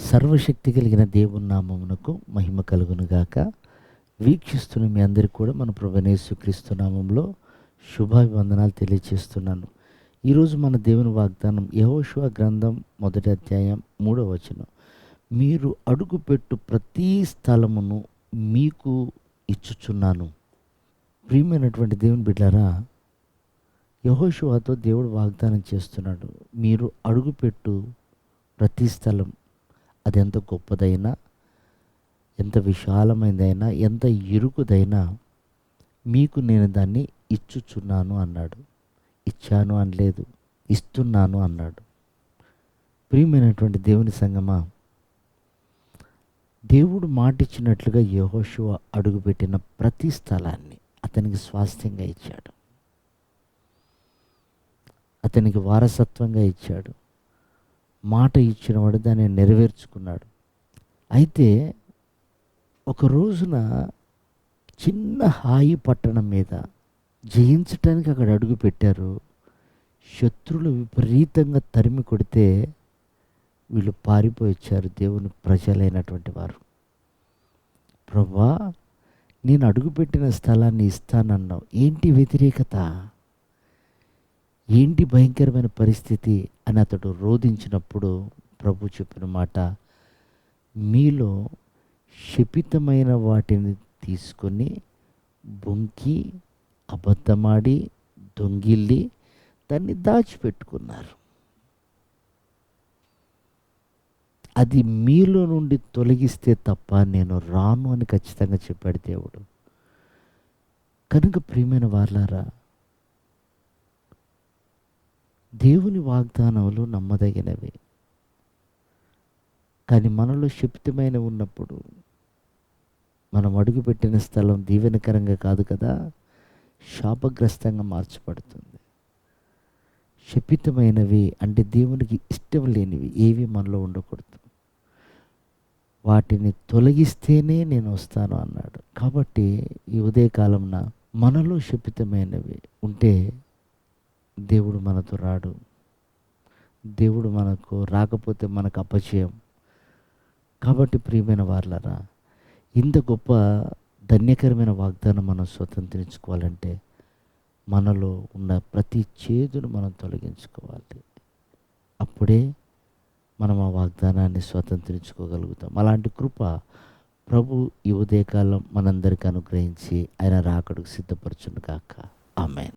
సర్వశక్తి కలిగిన దేవుని నామమునకు మహిమ కలుగునుగాక. వీక్షిస్తున్న మీ అందరికీ కూడా మన ప్రభువైన యేసుక్రీస్తు నామంలో శుభాభివందనాలు తెలియజేస్తున్నాను. ఈరోజు మన దేవుని వాగ్దానం యెహోషువ గ్రంథం 1వ అధ్యాయం 3వ వచనం. మీరు అడుగుపెట్టు ప్రతి స్థలమును మీకు ఇచ్చుచున్నాను. ప్రియమైనటువంటి దేవుని బిడ్డలారా, యెహోషువతో దేవుడు వాగ్దానం చేస్తున్నాడు. మీరు అడుగుపెట్టు ప్రతి స్థలం, అది ఎంత గొప్పదైనా, ఎంత విశాలమైనదైనా, ఎంత ఇరుకుదైనా మీకు నేను దాన్ని ఇచ్చుచున్నాను అన్నాడు. ఇచ్చాను అనలేదు, ఇస్తున్నాను అన్నాడు. ప్రియమైనటువంటి దేవుని సంగమా, దేవుడు మాటిచ్చినట్లుగా యెహోషువ అడుగుపెట్టిన ప్రతి స్థలాన్ని అతనికి స్వాస్థ్యంగా ఇచ్చాడు, అతనికి వారసత్వంగా ఇచ్చాడు. మాట ఇచ్చినవాడు దాన్ని నెరవేర్చుకున్నాడు. అయితే ఒక రోజున చిన్న హాయి పట్టణం మీద జయించటానికి అక్కడ అడుగు పెట్టారు. శత్రువులు విపరీతంగా తరిమి కొడితే వీళ్ళు పారిపోయి వచ్చారు. దేవుని ప్రజలైనటువంటి వారు, ప్రభువా నేను అడుగుపెట్టిన స్థలాన్ని ఇస్తానన్నావు, ఏంటి వ్యతిరేకత, ఏంటి భయంకరమైన పరిస్థితి అని అతడు రోధించినప్పుడు ప్రభు చెప్పిన మాట, మీలో శపితమైన వాటిని తీసుకొని బొంకి అబద్ధమాడి దొంగిల్లి దాన్ని దాచిపెట్టుకున్నారు. అది మీలో నుండి తొలగిస్తే తప్ప నేను రాను అని ఖచ్చితంగా చెప్పాడు దేవుడు. కనుక ప్రియమైన వారలారా, దేవుని వాగ్దానములు నమ్మదగినవి. కానీ మనలో శపితమైన ఉన్నప్పుడు మనం అడుగుపెట్టిన స్థలం దీవెనకరంగా కాదు కదా, శాపగ్రస్తంగా మార్చబడుతుంది. శపితమైనవి అంటే దేవునికి ఇష్టం లేనివి ఏవి మనలో ఉండకూడదు. వాటిని తొలగిస్తేనే నేను వస్తాను అన్నాడు. కాబట్టి ఈ ఉదయకాలంన మనలో శపితమైనవి ఉంటే దేవుడు మనతో రాడు. దేవుడు మనకు రాకపోతే మనకు అపజయం. కాబట్టి ప్రియమైన వారలారా, ఇంత గొప్ప ధన్యకరమైన వాగ్దానం మనం స్వతంత్రించుకోవాలంటే మనలో ఉన్న ప్రతి చేదును మనం తొలగించుకోవాలి. అప్పుడే మనం ఆ వాగ్దానాన్ని స్వతంత్రించుకోగలుగుతాం. అలాంటి కృప ప్రభు ఈ ఉదయకాలం మనందరికీ అనుగ్రహించి ఆయన రాకడకు సిద్ధపరచును గాక. ఆమేన్.